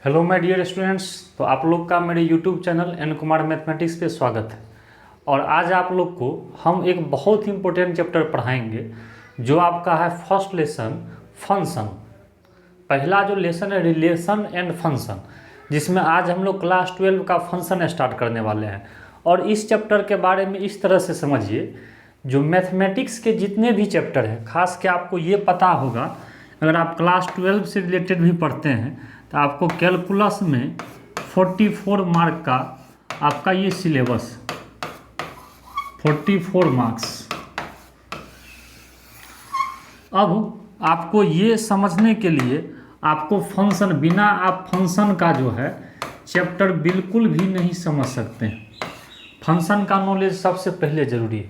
Hello my dear students. तो आप लोग का मेरे YouTube channel N Kumar mathematics पे स्वागत है। और आज आप लोग को हम एक बहुत ही इम्पोर्टेंट चैप्टर पढ़ाएंगे जो आपका है फर्स्ट लेसन फंक्शन। पहला जो लेसन है रिलेशन एंड फंक्शन, जिसमें आज हम लोग क्लास 12 का फंक्शन स्टार्ट करने वाले हैं। और इस चैप्टर के बारे में इस तरह से समझिए, जो मैथमेटिक्स के जितने भी चैप्टर हैं, खास के आपको ये पता होगा, अगर आप क्लास 12 से रिलेटेड भी पढ़ते हैं तो आपको कैलकुलस में 44 मार्क का आपका ये सिलेबस 44 मार्क्स। अब आपको ये समझने के लिए आपको फंक्शन, बिना आप फंक्शन का जो है चैप्टर बिल्कुल भी नहीं समझ सकते हैं। फंक्शन का नॉलेज सबसे पहले ज़रूरी है।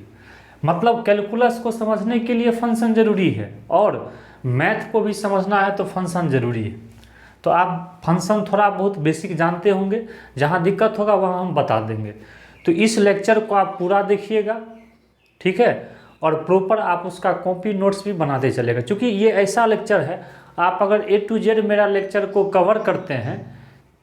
मतलब कैलकुलस को समझने के लिए फंक्शन ज़रूरी है और मैथ को भी समझना है तो फंक्शन ज़रूरी है। तो आप फंक्शन थोड़ा बहुत बेसिक जानते होंगे, जहाँ दिक्कत होगा वहाँ हम बता देंगे। तो इस लेक्चर को आप पूरा देखिएगा, ठीक है। और प्रॉपर आप उसका कॉपी नोट्स भी बनाते चलेगा, क्योंकि ये ऐसा लेक्चर है, आप अगर A to Z मेरा लेक्चर को कवर करते हैं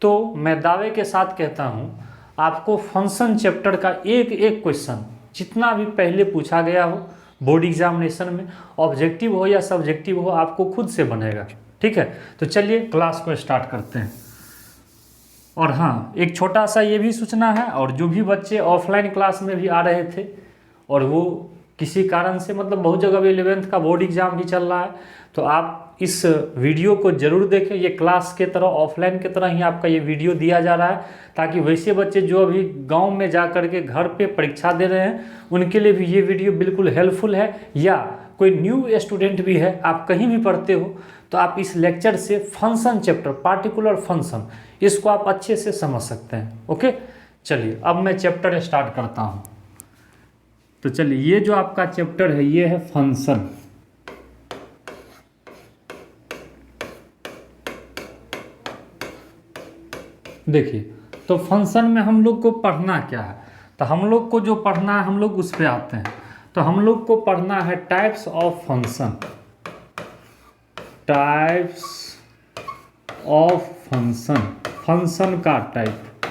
तो मैं दावे के साथ कहता हूँ आपको फंक्शन चैप्टर का एक एक क्वेश्चन जितना भी पहले पूछा गया हो बोर्ड एग्जामिनेशन में, ऑब्जेक्टिव हो या सब्जेक्टिव हो, आपको खुद से बनेगा, ठीक है। तो चलिए क्लास को स्टार्ट करते हैं। और हाँ, एक छोटा सा ये भी सूचना है, और जो भी बच्चे ऑफलाइन क्लास में भी आ रहे थे और वो किसी कारण से, मतलब बहुत जगह भी 11th का बोर्ड एग्जाम भी चल रहा है, तो आप इस वीडियो को ज़रूर देखें। ये क्लास के तरह, ऑफलाइन के तरह ही आपका ये वीडियो दिया जा रहा है, ताकि वैसे बच्चे जो अभी गांव में जा कर के घर पे परीक्षा दे रहे हैं उनके लिए भी ये वीडियो बिल्कुल हेल्पफुल है। या कोई न्यू स्टूडेंट भी है, आप कहीं भी पढ़ते हो, तो आप इस लेक्चर से फंक्शन चैप्टर, पार्टिकुलर फंक्शन, इसको आप अच्छे से समझ सकते हैं। ओके, चलिए अब मैं चैप्टर स्टार्ट करता हूँ। तो चलिए, ये जो आपका चैप्टर है ये है फंक्शन। देखिए, तो फंक्शन में हम लोग को पढ़ना क्या है, तो हम लोग को जो पढ़ना है हम लोग उस पे आते हैं। तो हम लोग को पढ़ना है types of function. Types of function, function का टाइप।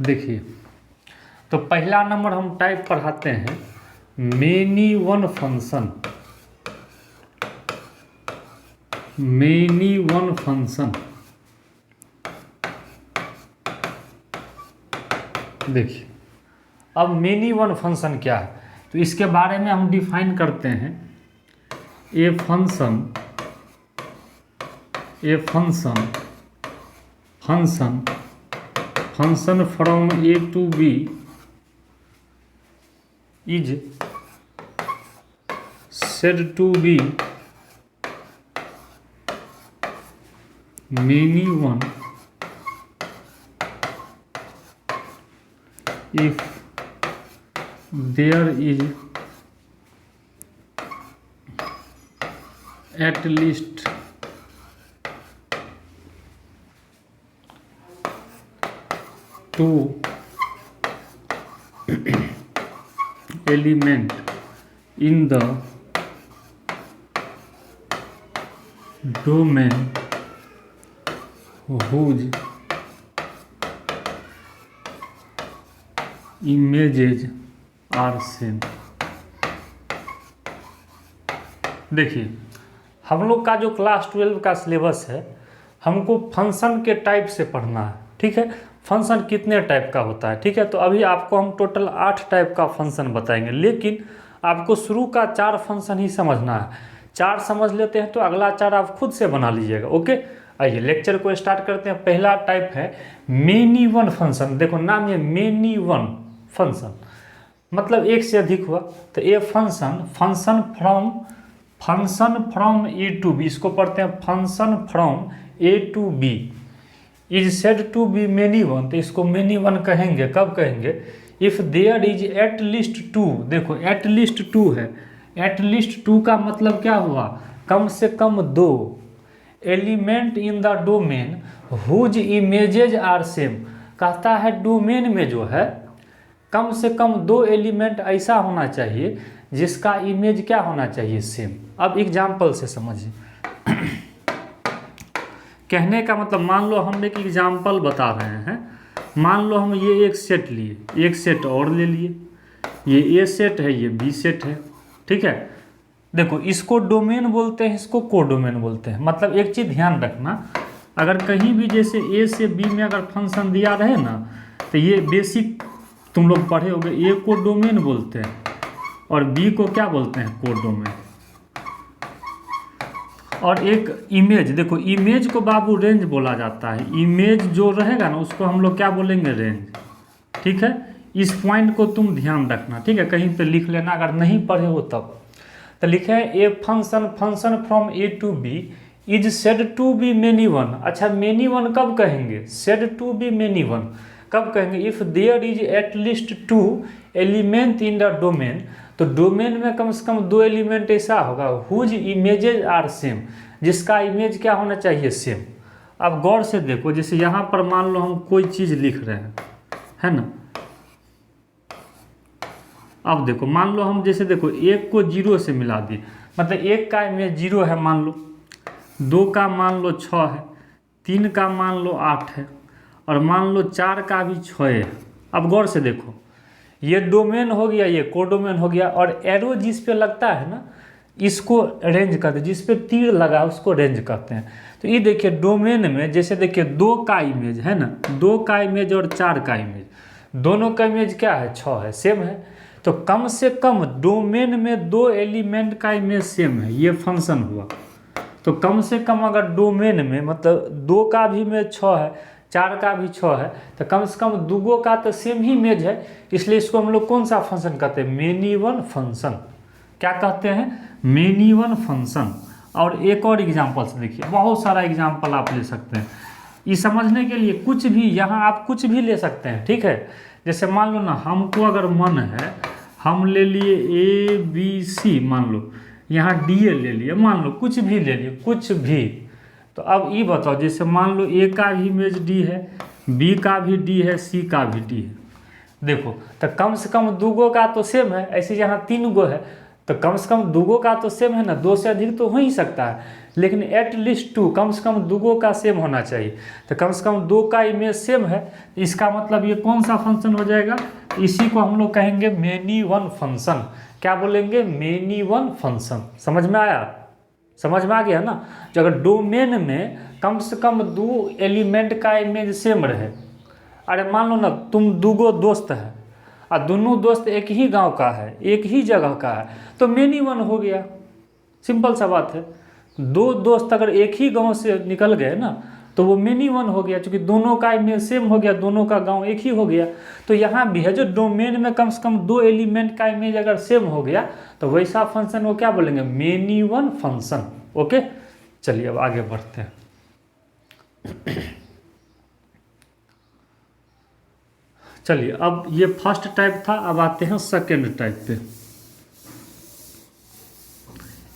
देखिए, तो पहला नंबर हम टाइप पढ़ाते हैं many one function. Many one function, देखिए अब मेनी वन फंक्शन क्या है, तो इसके बारे में हम डिफाइन करते हैं। A function function from A to B is said to be many one if there is at least two element in the domain whose images are same। देखिए, हम लोग का जो क्लास 12 का सिलेबस है, हमको फंक्शन के टाइप से पढ़ना है, ठीक है। फंक्शन कितने टाइप का होता है, ठीक है। तो अभी आपको हम टोटल 8 टाइप का फंक्शन बताएंगे, लेकिन आपको शुरू का 4 फंक्शन ही समझना है। 4 समझ लेते हैं तो अगला 4 आप खुद से बना लीजिएगा। ओके, आइए लेक्चर को स्टार्ट करते हैं। पहला टाइप है मेनी वन फंक्शन। देखो नाम ये मेनी वन फंक्शन, मतलब एक से अधिक हुआ। तो ये function from A to B, इसको पढ़ते हैं function from A to B is said to be many one. तो इसको मेनी वन कहेंगे, कब कहेंगे, if there is at least two. देखो एट लीस्ट टू है, एट लीस्ट टू का मतलब क्या हुआ, कम से कम 2 element in the domain whose images are same. कहता है डोमेन में जो है कम से कम 2 एलिमेंट ऐसा होना चाहिए जिसका इमेज क्या होना चाहिए, सेम। अब एग्जाम्पल से समझिए। कहने का मतलब मान लो हम एक एग्जाम्पल बता रहे हैं, मान लो हम ये एक सेट लिए, एक सेट और ले लिए, ये ए सेट है, ये बी सेट है, ठीक है। देखो इसको डोमेन बोलते हैं, इसको कोडोमेन बोलते हैं। मतलब एक चीज़ ध्यान रखना, अगर कहीं भी जैसे ए से बी में अगर फंक्शन दिया रहे ना, तो ये बेसिक तुम लोग पढ़े होगे, ए को डोमेन बोलते हैं और बी को क्या बोलते हैं, कोडोमेन। और एक इमेज, देखो इमेज को बाबू रेंज बोला जाता है। इमेज जो रहेगा ना उसको हम लोग क्या बोलेंगे, रेंज, ठीक है। इस पॉइंट को तुम ध्यान रखना, ठीक है, कहीं पे लिख लेना अगर नहीं पढ़े हो तब। तो लिखे है a function from A to B is said to be many one. अच्छा मेनी वन कब कहेंगे, said to be many one कब कहेंगे, if there is at least two element in the domain. तो डोमेन में कम से कम 2 एलिमेंट ऐसा होगा हुज इमेजेज आर सेम, जिसका इमेज क्या होना चाहिए, सेम। अब गौर से देखो, जैसे यहाँ पर मान लो हम कोई चीज़ लिख रहे हैं, है ना। अब देखो मान लो हम जैसे देखो 1 को 0 से मिला दिए, मतलब 1 का इमेज 0 है मान लो, 2 का मान लो 6 है, 3 का मान लो 8 है, और मान लो 4 का भी 6 है। अब गौर से देखो, ये डोमेन हो गया, ये कोडोमेन हो गया, और एरो जिस पे लगता है ना इसको रेंज कहते हैं, जिस पे तीर लगा उसको रेंज कहते हैं। तो ये देखिए डोमेन में जैसे देखिए 2 का इमेज है ना, 2 का इमेज और 4 का इमेज, दोनों का इमेज क्या है, 6 है, सेम है। तो कम से कम डोमेन में 2 एलिमेंट का इमेज सेम है, ये फंक्शन हुआ। तो कम से कम अगर डोमेन में मतलब 2 का भी इमेज 6 है, 4 का भी 6 है, तो कम से कम 2 का तो सेम ही इमेज है, इसलिए इसको हम लोग कौन सा फंक्शन कहते हैं, मेनी वन फंक्शन। क्या कहते हैं, मेनी वन फंक्शन। और एक और एग्जाम्पल से देखिए, बहुत सारा एग्जाम्पल आप ले सकते हैं। ये समझने के लिए कुछ भी यहाँ आप कुछ भी ले सकते हैं, ठीक है। जैसे मान लो ना हमको अगर मन है, हम ले लिए ए बी सी, मान लो यहाँ डी ए ले लिए, मान लो कुछ भी ले लिए, कुछ भी। तो अब ये बताओ, जैसे मान लो ए का भी इमेज डी है, बी का भी डी है, सी का भी डी है। देखो तो कम से कम 2 का तो सेम है, ऐसे यहाँ 3 है, तो कम से कम 2 का तो सेम है ना, 2 से अधिक तो हो ही सकता है, लेकिन एटलीस्ट 2, कम से कम 2 का सेम होना चाहिए। तो कम से कम 2 का इमेज सेम है, इसका मतलब ये कौन सा फंक्शन हो जाएगा, इसी को हम लोग कहेंगे मेनी वन फंक्शन। क्या बोलेंगे, मेनी वन फंक्शन। समझ में आया, समझ में आ गया ना। जो अगर डोमेन में कम से कम 2 एलिमेंट का इमेज सेम रहे, अरे मान लो ना तुम 2 दोस्त है और दोनों दोस्त एक ही गांव का है, एक ही जगह का है, तो मेनी वन हो गया, सिंपल सा बात है। 2 दोस्त अगर एक ही गांव से निकल गए ना, तो वो मेनी वन हो गया, क्योंकि दोनों का इमेज सेम हो गया, दोनों का गांव एक ही हो गया। तो यहाँ भी है, जो डोमेन में कम से कम 2 एलिमेंट का इमेज अगर सेम हो गया, तो वैसा फंक्शन वो क्या बोलेंगे, मेनी वन फंक्शन। ओके, चलिए अब आगे बढ़ते हैं। चलिए अब ये फर्स्ट टाइप था, अब आते हैं सेकेंड टाइप पे।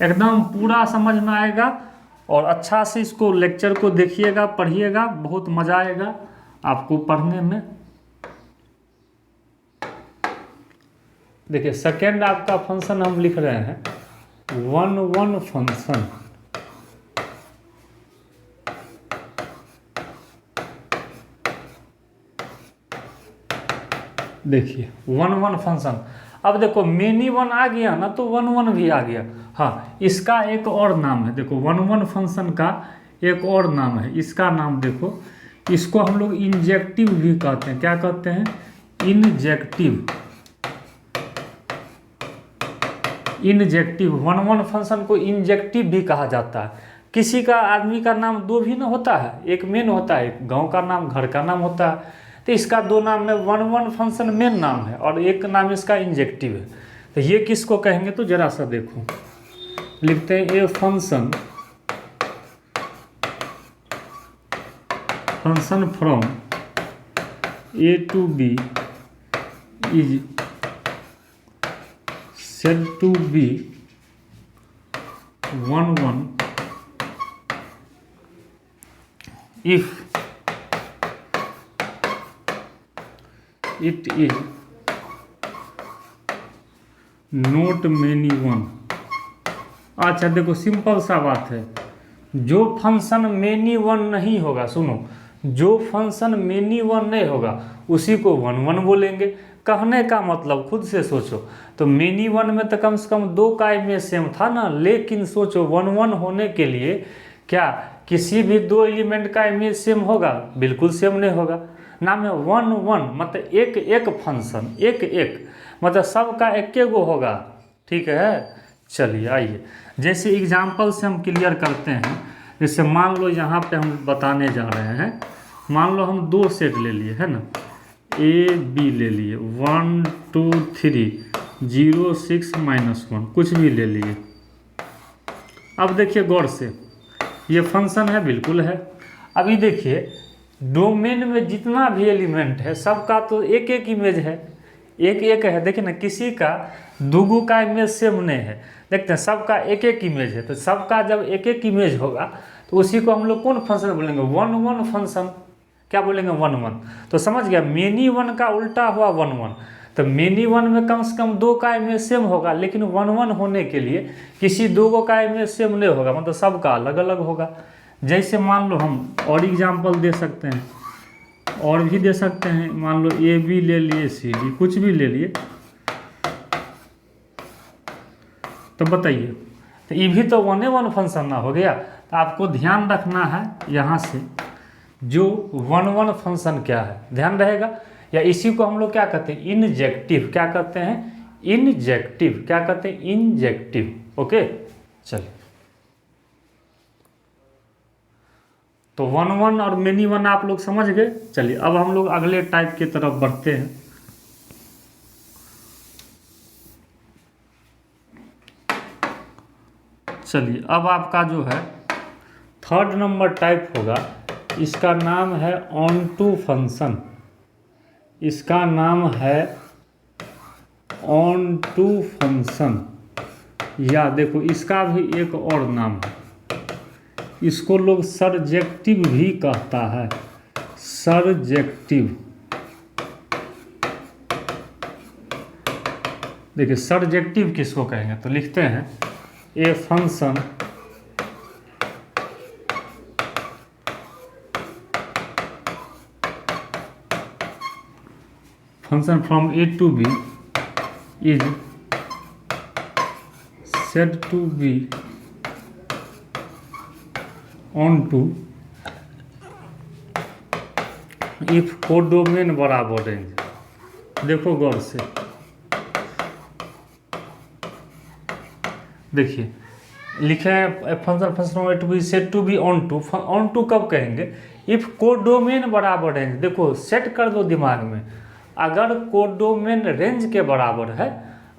एकदम पूरा समझ में आएगा और अच्छा से इसको लेक्चर को देखिएगा, पढ़िएगा, बहुत मज़ा आएगा आपको पढ़ने में। देखिए सेकेंड आपका फंक्शन हम लिख रहे हैं 1 फंक्शन। देखिए 1 फंक्शन। अब देखो मेनी वन आ गया ना, तो 1 भी आ गया। हाँ, इसका एक और नाम है, देखो 1 फंक्शन का एक और नाम है, इसका नाम देखो, इसको हम लोग इंजेक्टिव भी कहते हैं। क्या कहते हैं, इंजेक्टिव। इंजेक्टिव 1 फंक्शन को इंजेक्टिव भी कहा जाता है। किसी का आदमी का नाम 2 भी ना होता है, एक मेन होता है, एक गाँव का नाम, घर का नाम होता है। तो इसका 2 नाम में 1 फंक्शन मेन नाम है और एक नाम इसका इंजेक्टिव है। तो ये किसको कहेंगे, तो जरा सा देखो, लिखते हैं a function from A to B is said to be 1 if it is not many 1। अच्छा देखो सिंपल सा बात है, जो फंक्शन मेनी वन नहीं होगा, सुनो, जो फंक्शन मेनी वन नहीं होगा उसी को वन वन बोलेंगे। कहने का मतलब खुद से सोचो, तो मेनी वन में तो कम से कम 2 का इमेज सेम था ना, लेकिन सोचो वन वन होने के लिए क्या किसी भी 2 एलिमेंट का इमेज सेम होगा? बिल्कुल सेम नहीं होगा। नाम है वन वन, मतलब एक एक फंक्शन, एक एक मतलब सबका एक गो होगा। ठीक है, चलिए आइए जैसे एग्जाम्पल से हम क्लियर करते हैं। जैसे मान लो यहाँ पे हम बताने जा रहे हैं, मान लो हम 2 सेट ले लिए है ना, ए बी ले लिए, 1 2 3 0 6 -1 कुछ भी ले लिए। अब देखिए गौर से, ये फंक्शन है, बिल्कुल है। अभी देखिए डोमेन में जितना भी एलिमेंट है सबका तो एक एक इमेज है, एक एक है। देखिए ना, किसी का दुगो का इमेज सेम नहीं है, देखते हैं सबका एक एक इमेज है। तो सबका जब एक एक इमेज होगा तो उसी को हम लोग कौन फंक्शन बोलेंगे? One one function. क्या बोलेंगे? One one. तो समझ गया, मेनी वन का उल्टा हुआ वन वन। तो मेनी वन में कम से कम 2 का इमेज सेम होगा, लेकिन वन वन होने के लिए किसी 2 का इमेज सेम नहीं होगा, मतलब सबका अलग अलग होगा। जैसे मान लो हम और एग्जाम्पल दे सकते हैं, और भी दे सकते हैं। मान लो ए बी ले लिए, सी डी कुछ भी ले लिए, तो बताइए, तो ये भी तो वन वन फंक्शन ना हो गया। तो आपको ध्यान रखना है यहाँ से, जो वन वन फंक्शन क्या है ध्यान रहेगा। या इसी को हम लोग क्या कहते हैं? इंजेक्टिव। क्या कहते हैं? इंजेक्टिव। क्या कहते हैं? इंजेक्टिव। ओके, चलिए। तो वन वन और मेनी वन आप लोग समझ गए। चलिए अब हम लोग अगले टाइप की तरफ बढ़ते हैं। चलिए अब आपका जो है 3rd नंबर टाइप होगा, इसका नाम है ऑन टू फंक्शन। इसका नाम है ऑन टू फंक्शन, या देखो इसका भी एक और नाम है, इसको लोग सरजेक्टिव भी कहता है। सरजेक्टिव। देखिए सरजेक्टिव किसको कहेंगे? तो लिखते हैं a function from A to B is said to be on to if codomain बराबर रेंज। देखो गौर से, देखिए लिखे हैं function to B said to be onto. Onto कब कहेंगे? इफ कोडोमेन बराबर रेंज। देखो सेट कर दो दिमाग में, अगर कोडोमेन रेंज के बराबर है,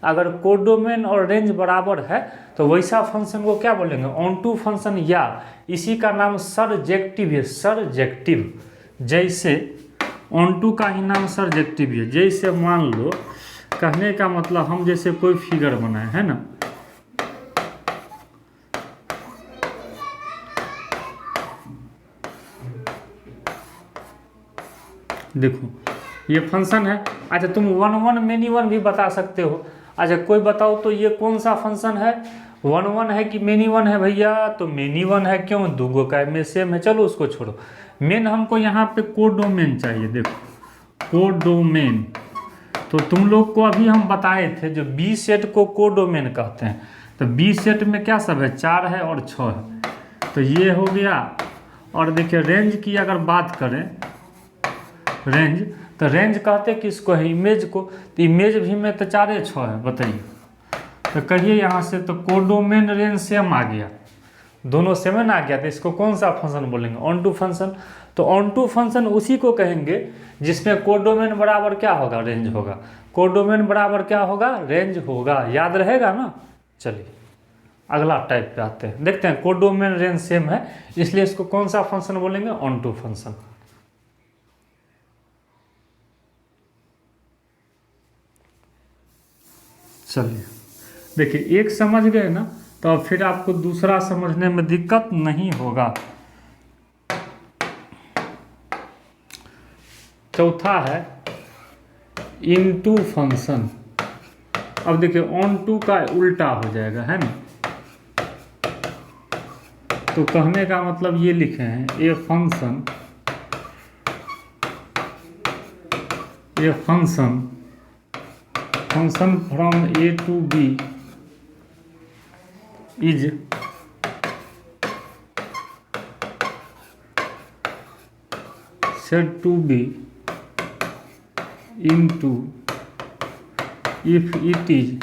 अगर कोडोमेन और रेंज बराबर है तो वैसा फंक्शन को क्या बोलेंगे? ऑन टू फंक्शन, या इसी का नाम सरजेक्टिव है। सरजेक्टिव, जैसे ऑन टू का ही नाम सरजेक्टिव है। जैसे मान लो, कहने का मतलब हम जैसे कोई फिगर बनाए है ना, देखो ये फंक्शन है। अच्छा तुम वन वन मेनी वन भी बता सकते हो। अच्छा कोई बताओ तो ये कौन सा फंक्शन है? वन वन है कि मेनी वन है भैया? तो मेनी वन है। क्यों? दुगो का इमेज सेम है। चलो उसको छोड़ो, मेन हमको यहाँ पे कोडोमेन चाहिए। देखो कोडोमेन, तो तुम लोग को अभी हम बताए थे जो बी सेट को कोडोमेन कहते हैं। तो बी सेट में क्या सब है? 4 है और 6 है। तो ये हो गया। और देखिए रेंज की अगर बात करें, रेंज, तो रेंज कहते किसको है? इमेज को। तो इमेज भी में तो 4 6 है, बताइए। तो कहिए यहाँ से, तो कोडोमेन रेंज सेम आ गया, दोनों सेम आ गया। तो इसको कौन सा फंक्शन बोलेंगे? Onto function. तो ऑन टू फंक्शन उसी को कहेंगे जिसमें कोडोमेन बराबर क्या होगा? रेंज होगा। कोडोमेन बराबर क्या होगा? रेंज होगा। याद रहेगा ना। चलिए अगला टाइप पे आते हैं, देखते हैं। कोडोमेन रेंज सेम है, इसलिए इसको कौन सा फंक्शन बोलेंगे? Onto function. चलिए देखिए, एक समझ गए ना, तो अब फिर आपको दूसरा समझने में दिक्कत नहीं होगा। चौथा है इनटू फंक्शन। अब देखिए ऑन टू का उल्टा हो जाएगा, है ना। तो कहने का मतलब ये लिखे हैं, a function from A to B is said to be into if it is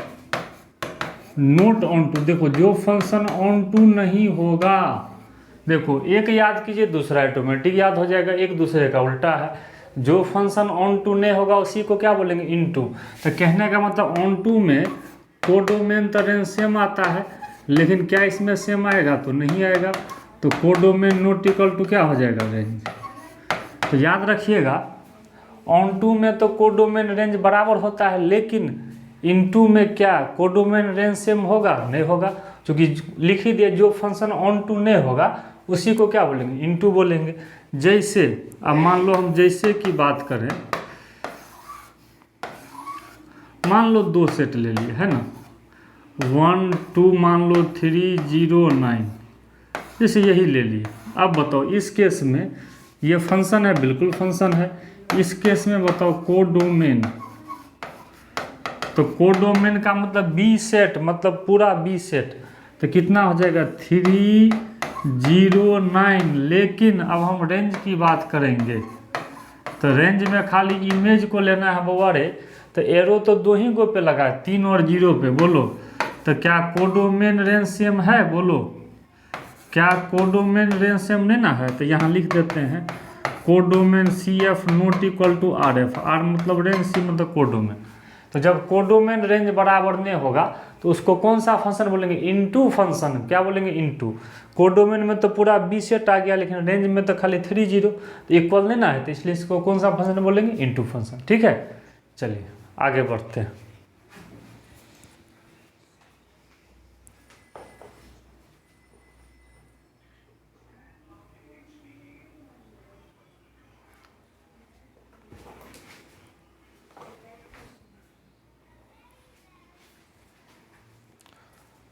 not onto. देखो जो फंक्शन ऑन टू नहीं होगा, देखो एक याद कीजिए दूसरा ऑटोमेटिक याद हो जाएगा, एक दूसरे का उल्टा है। जो फंक्शन ऑन टू नहीं होगा उसी को क्या बोलेंगे, इन टू। तो कहने का मतलब ऑन टू में कोडोमेन तो रेंज सेम आता है, लेकिन क्या इसमें सेम आएगा, तो नहीं आएगा। तो कोडोमेन नॉट इक्वल टू क्या हो जाएगा, रेंज। तो याद रखिएगा ऑन टू में तो कोडोमेन रेंज बराबर होता है, लेकिन इनटू में क्या कोडोमेन रेंज सेम होगा, नहीं होगा। क्योंकि लिख ही दिए जो फंक्शन ऑन टू नहीं होगा उसी को क्या बोलेंगे, इनटू बोलेंगे। जैसे अब मान लो हम जैसे की बात करें, मान लो 2 सेट ले लिए है ना, 1 2 मान लो 3 0 9, जैसे यही ले लिए। अब बताओ इस केस में ये फंक्शन है, बिल्कुल फंक्शन है। इस केस में बताओ कोडोमेन, तो कोडोमेन का मतलब बी सेट, मतलब पूरा बी सेट, तो कितना हो जाएगा 3 0 9। लेकिन अब हम रेंज की बात करेंगे, तो रेंज में खाली इमेज को लेना है बउआ रे, तो एरो तो 2 ही गो पे लगा है, 3 और 0 पे। बोलो तो क्या कोडोमेन रेंज सेम है, बोलो क्या कोडोमेन रेंज सेम नहीं ना है। तो यहाँ लिख देते हैं codomain C F not equal to R F. R मतलब रेंज, सी मतलब कोडोमेन। तो जब कोडोमेन रेंज बराबर नहीं होगा तो उसको कौन सा फंक्शन बोलेंगे, इनटू फंक्शन। क्या बोलेंगे, इनटू। कोडोमेन में तो पूरा बी सेट आ गया, लेकिन रेंज में तो खाली 3 0, तो इक्वल नहीं ना है, तो इसलिए इसको कौन सा फंक्शन बोलेंगे, इनटू फंक्शन। ठीक है, चलिए आगे बढ़ते हैं।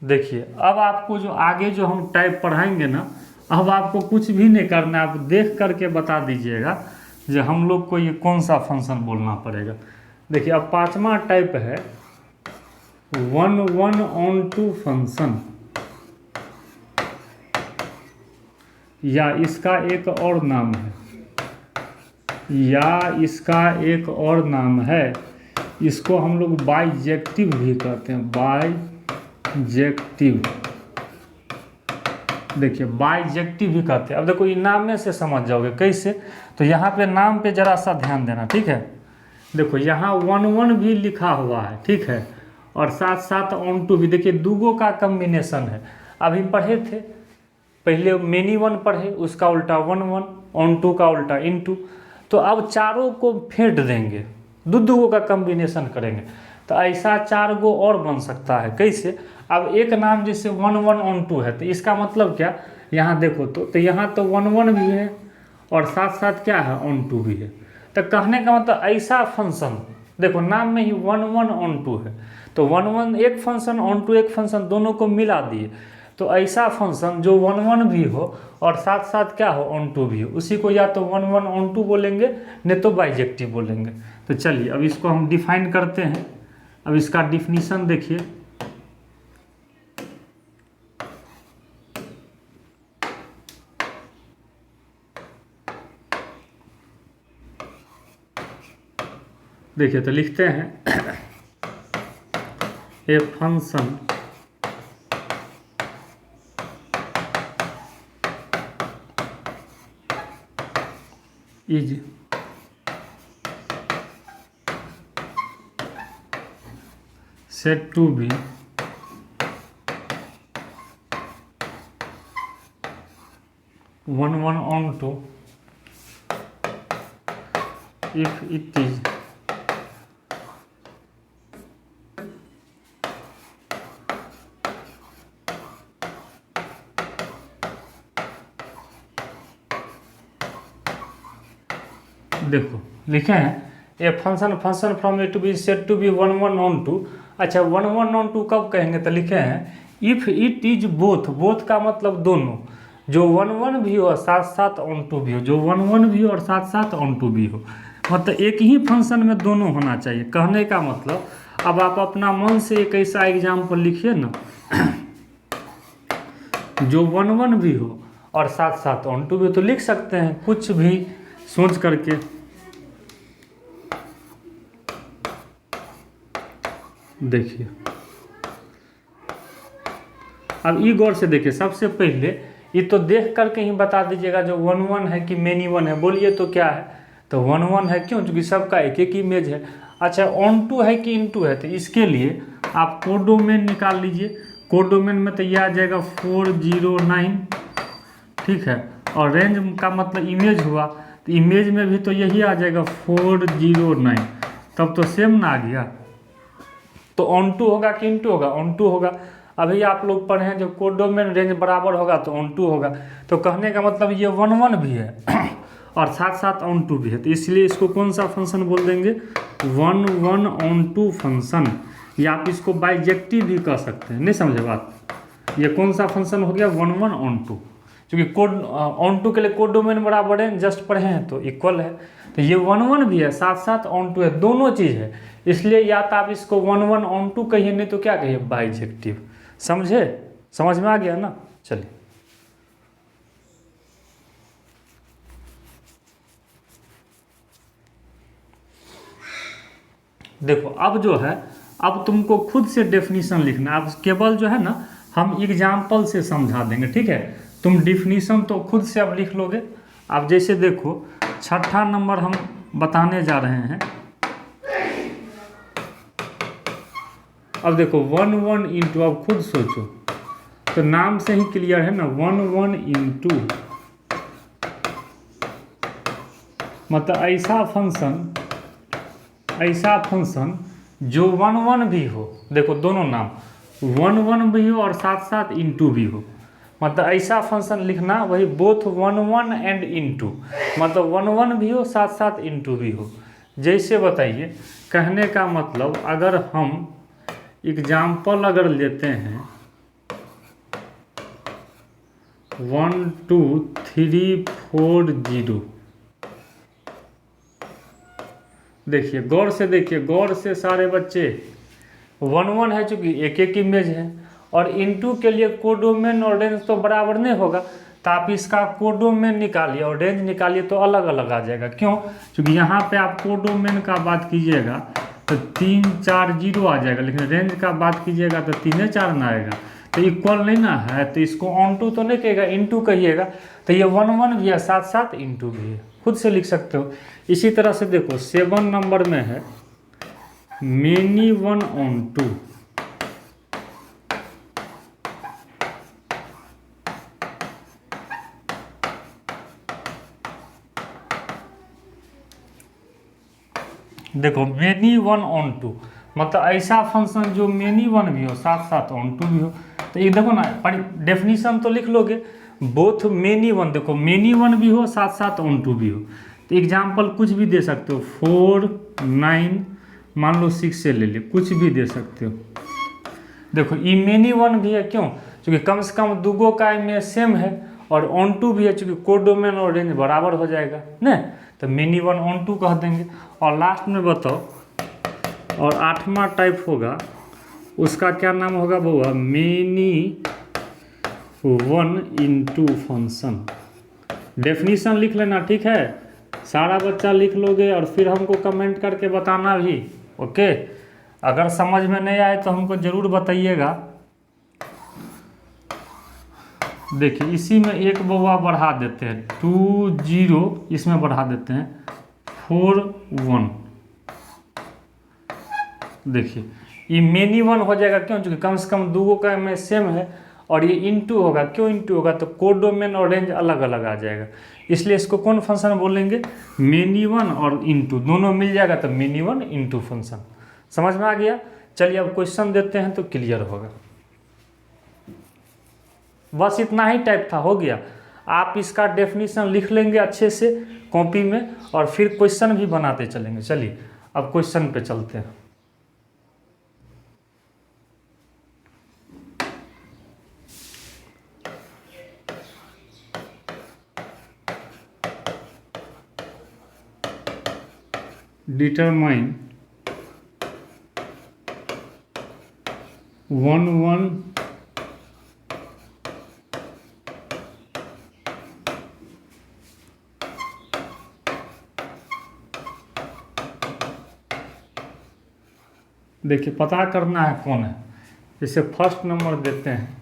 देखिए अब आपको जो आगे जो हम टाइप पढ़ाएंगे ना, अब आपको कुछ भी नहीं करना है, आप देख करके बता दीजिएगा जो हम लोग को ये कौन सा फंक्शन बोलना पड़ेगा। देखिए अब 5वां टाइप है 1 1 ऑन टू फंक्शन, या इसका एक और नाम है, इसको हम लोग बाइजेक्टिव भी कहते हैं, बाइजेक्टिव। देखिए बाइजेक्टिव भी कहते हैं। अब देखो ये नाम में से समझ जाओगे कैसे, तो यहाँ पे नाम पे जरा सा ध्यान देना, ठीक है। देखो यहाँ 1 1 भी लिखा हुआ है, ठीक है, और साथ साथ ऑन टू भी। देखिए दूगो का कम्बिनेशन है। अभी पढ़े थे पहले मेनी 1 पढ़े, उसका उल्टा 1 1, ऑन टू का उल्टा इन टू। तो अब चारों को फेंट देंगे, दूगो का कम्बिनेशन करेंगे, तो ऐसा 4 गो और बन सकता है। कैसे, अब एक नाम जैसे 1 1 ऑन टू है, तो इसका मतलब क्या, यहाँ देखो तो यहाँ तो 1 1 भी है और साथ साथ क्या है, ऑन टू भी है। तो कहने का मतलब ऐसा फंक्शन, देखो नाम में ही 1 1 ऑन टू है, तो 1 1 एक फंक्शन, ऑन टू एक फंक्शन, दोनों को मिला दिए। तो ऐसा फंक्शन जो 1 1 भी हो और साथ साथ क्या हो, ऑन टू भी हो, उसी को या तो 1 1 ऑन टू बोलेंगे, नहीं तो बाइजेक्टिव बोलेंगे। तो चलिए अब इसको हम डिफाइन करते हैं। अब इसका डिफिनीशन देखिए, देखिए तो लिखते हैं a function is said to be one one on to if it is देखो लिखे हैं a function from A to B said to be 1 1 onto. अच्छा 1 1 ऑन टू कब कहेंगे, तो लिखे हैं if it is both, both का मतलब दोनों, जो 1 1 भी हो और साथ साथ ऑन टू भी हो, जो 1 1 भी हो और साथ साथ ऑन टू भी हो, मतलब एक ही फंक्शन में दोनों होना चाहिए। कहने का मतलब अब आप अपना मन से एक ऐसा एग्जाम्पल लिखिए ना जो 1 1 भी हो और साथ साथ ऑन टू भी हो, तो लिख सकते हैं कुछ भी सोच करके। देखिए अब ई गौर से देखिए, सबसे पहले ये तो देख करके ही बता दीजिएगा जो 1 1 है कि मेनी 1 है, बोलिए तो क्या है, तो 1 1 है। क्यों? क्योंकि सबका एक एक इमेज है। अच्छा ऑन टू है कि इन टू है, तो इसके लिए आप कोडोमेन निकाल लीजिए। कोडोमेन में तो ये आ जाएगा 409, ठीक है, और रेंज का मतलब इमेज हुआ, तो इमेज में भी तो यही आ जाएगा 409, तब तो सेम ना आ गया। तो ऑन टू होगा कि इन टू होगा? ऑन टू होगा। अभी आप लोग पढ़े हैं जब कोडोमेन रेंज बराबर होगा तो ऑन टू होगा, तो कहने का मतलब ये 1 1 भी है और साथ साथ ऑन टू भी है, तो इसलिए इसको कौन सा फंक्शन बोल देंगे? 1 1 ऑन टू फंक्शन, या आप इसको बाइजेक्टिव भी कह सकते हैं। नहीं समझे बात? ये कौन सा फंक्शन हो गया? 1 1 ऑन टू, क्योंकि कोड ऑन टू के लिए कोडोमेन बराबर है, जस्ट पढ़े हैं तो इक्वल है। तो ये 1 1 भी है साथ साथ ऑन टू है, दोनों चीज़ है, इसलिए या तो आप इसको 1 1 ऑन टू कहिए, नहीं तो क्या कहिए? बाइजेक्टिव। समझे? समझ में आ गया ना? चलिए देखो, अब जो है अब तुमको खुद से डेफिनीशन लिखना। अब केवल जो है ना हम एग्जाम्पल से समझा देंगे, ठीक है? तुम डिफिनीशन तो खुद से अब लिख लोगे। अब जैसे देखो छठा नंबर हम बताने जा रहे हैं। अब देखो 1 1 इंटू, अब खुद सोचो, तो नाम से ही क्लियर है ना, 1 1 इंटू मतलब ऐसा फंक्शन जो 1 1 भी हो। देखो दोनों नाम 1 1 भी हो और साथ साथ इंटू भी हो, मतलब ऐसा फंक्शन लिखना, वही बोथ 1 1 एंड इंटू, मतलब 1 1 भी हो साथ साथ इंटू भी हो। जैसे बताइए, कहने का मतलब अगर हम एग्जाम्पल अगर लेते हैं 1 2 3 4 0, देखिए गौर से, देखिए गौर से सारे बच्चे, 1 1 है चूंकि एक एक इमेज है, और इंटू के लिए कोडोमेन और रेंज तो बराबर नहीं होगा, तो आप इसका कोडोमेन निकालिए और रेंज निकालिए तो अलग अलग आ जाएगा। क्यों? क्योंकि यहाँ पे आप कोडोमेन का बात कीजिएगा तो 3 4 0 आ जाएगा, लेकिन रेंज का बात कीजिएगा तो 3 4 ना आएगा, तो इक्वल नहीं ना है, तो इसको ऑन टू तो नहीं कहिएगा, इंटू कहिएगा। तो ये 1 1 भी है साथ साथ इंटू भी है, खुद से लिख सकते हो। इसी तरह से देखो 7 नंबर में है मेनी 1 ऑन टू, देखो मेनी 1 ऑन टू मतलब ऐसा फंक्शन जो मेनी 1 भी हो साथ साथ ऑन टू भी हो। तो ये देखो ना, डेफिनीशन तो लिख लोगे, बोथ मेनी 1, देखो मेनी 1 भी हो साथ साथ ऑन टू भी हो, तो एग्जाम्पल कुछ भी दे सकते हो, 4 9 मान लो 6 से ले ले, कुछ भी दे सकते हो। देखो ये मेनी 1 भी है, क्यों? क्योंकि कम से कम दूगो का इमेज सेम है, और ऑन टू भी है चूँकि कोडोमेन और रेंज बराबर हो जाएगा ना, तो मेनी 1 ऑन टू कह देंगे। और लास्ट में बताओ, और 8वां टाइप होगा, उसका क्या नाम होगा बउआ? Many 1 into function. डेफिनीशन लिख लेना, ठीक है? सारा बच्चा लिख लोगे और फिर हमको कमेंट करके बताना भी, ओके? अगर समझ में नहीं आए तो हमको ज़रूर बताइएगा। देखिए इसी में एक बउआ बढ़ा देते हैं, 2 0 इसमें बढ़ा देते हैं 4 1। देखिए ये मेनी 1 हो जाएगा, क्यों? क्योंकि कम से कम दूगो का में सेम है, और ये इंटू होगा। क्यों इंटू होगा? तो कोडोमेन और रेंज अलग अलग आ जाएगा, इसलिए इसको कौन फंक्शन बोलेंगे? मेनी 1 और इंटू दोनों मिल जाएगा, तो मेनी 1 इंटू फंक्शन। समझ में आ गया? चलिए अब क्वेश्चन देते हैं तो क्लियर होगा। बस इतना ही टाइप था, हो गया। आप इसका डेफिनीशन लिख लेंगे अच्छे से कॉपी में, और फिर क्वेश्चन भी बनाते चलेंगे। चलिए अब क्वेश्चन पे चलते हैं। डिटरमाइन 1 देखिए पता करना है कौन है। जैसे फर्स्ट नंबर देते हैं,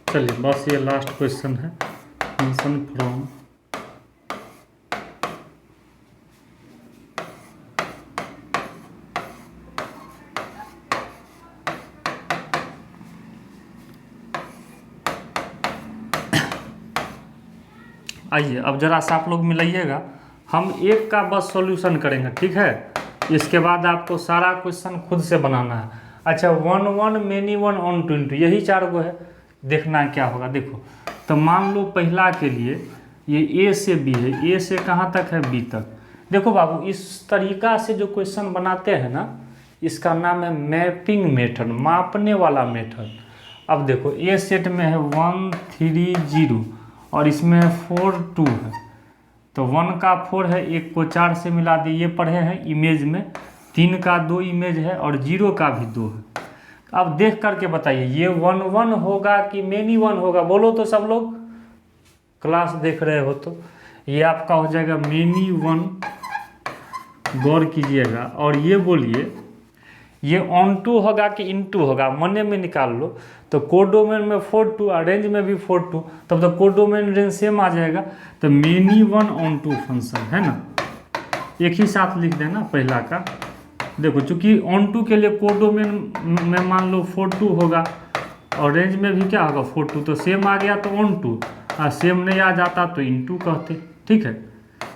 चलिए बस ये लास्ट क्वेश्चन है। फंक्शन फ्रॉम आइए अब जरा सा आप लोग मिलाइएगा, हम एक का बस सॉल्यूशन करेंगे, ठीक है। इसके बाद आपको सारा क्वेश्चन खुद से बनाना है। अच्छा 1 1 मेनी 1 ऑन 20 यही 4 गो है, देखना है क्या होगा। देखो तो मान लो पहला के लिए ये ए से बी है, ए से कहाँ तक है बी तक। देखो बाबू इस तरीका से जो क्वेश्चन बनाते हैं ना, इसका नाम है मैपिंग मेथड, मापने वाला मेथड। अब देखो ए सेट में है 1 3 0 और इसमें 4 2 है, तो 1 का 4 है, 1 को 4 से मिला दिए। ये पढ़े हैं इमेज में 3 का 2 इमेज है और 0 का भी 2 है। अब देख करके बताइए ये 1 1 होगा कि मेनी 1 होगा, बोलो तो सब लोग क्लास देख रहे हो तो ये आपका हो जाएगा मेनी 1, गौर कीजिएगा। और ये बोलिए ये ऑन 2 होगा कि इन 2 होगा, मने में निकाल लो। तो कोडोमेन में 4 2 और रेंज में भी 4 2, तब तो कोडोमेन रेंज सेम आ जाएगा। तो मेनी 1 ऑन 2 फंक्शन है ना, एक ही साथ लिख देना पहला का। देखो चूंकि ऑन 2 के लिए कोडोमेन में मान लो 4 2 होगा और रेंज में भी क्या होगा 4 2, तो सेम आ गया तो ऑन 2, और सेम नहीं आ जाता तो इन 2 कहते, ठीक है।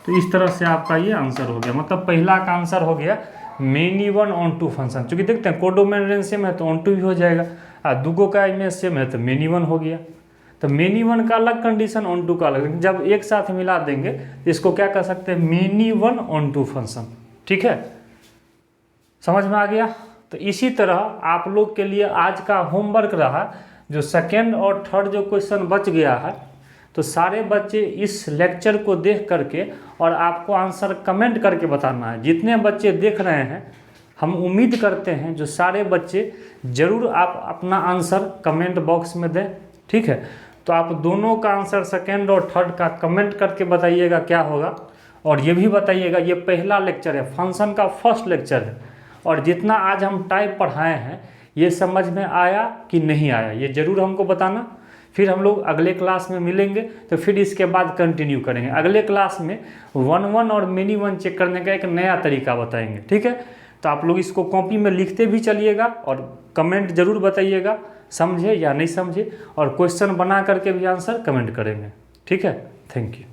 तो इस तरह से आपका ये आंसर हो गया, मतलब पहला का आंसर हो गया मेनी 1 ऑन 2 फंक्शन। चूंकि देखते हैं कोडोमेन रेंज सेम है तो ऑन 2 भी हो जाएगा, और दूगो का इमेज सेम है तो मेनी 1 हो गया। तो मेनी 1 का अलग कंडीशन, ऑन 2 का अलग। जब एक साथ मिला देंगे तो इसको क्या कर सकते हैं, मेनी 1 ऑन 2 फंक्शन, ठीक है। समझ में आ गया। तो इसी तरह आप लोग के लिए आज का होमवर्क रहा, जो सेकेंड और थर्ड जो क्वेश्चन बच गया है, तो सारे बच्चे इस लेक्चर को देख करके और आपको आंसर कमेंट करके बताना है। जितने बच्चे देख रहे हैं हम उम्मीद करते हैं जो सारे बच्चे ज़रूर आप अपना आंसर कमेंट बॉक्स में दें, ठीक है। तो आप दोनों का आंसर सेकेंड और थर्ड का कमेंट करके बताइएगा क्या होगा। और ये भी बताइएगा ये पहला लेक्चर है, फंक्शन का फर्स्ट लेक्चर है, और जितना आज हम टाइप पढ़ाए हैं ये समझ में आया कि नहीं आया, ये ज़रूर हमको बताना। फिर हम लोग अगले क्लास में मिलेंगे तो फिर इसके बाद कंटिन्यू करेंगे। अगले क्लास में 1 1 और मेनी 1 चेक करने का एक नया तरीका बताएंगे, ठीक है। तो आप लोग इसको कॉपी में लिखते भी चलिएगा और कमेंट ज़रूर बताइएगा समझे या नहीं समझे, और क्वेश्चन बना करके भी आंसर कमेंट करेंगे, ठीक है। Thank you.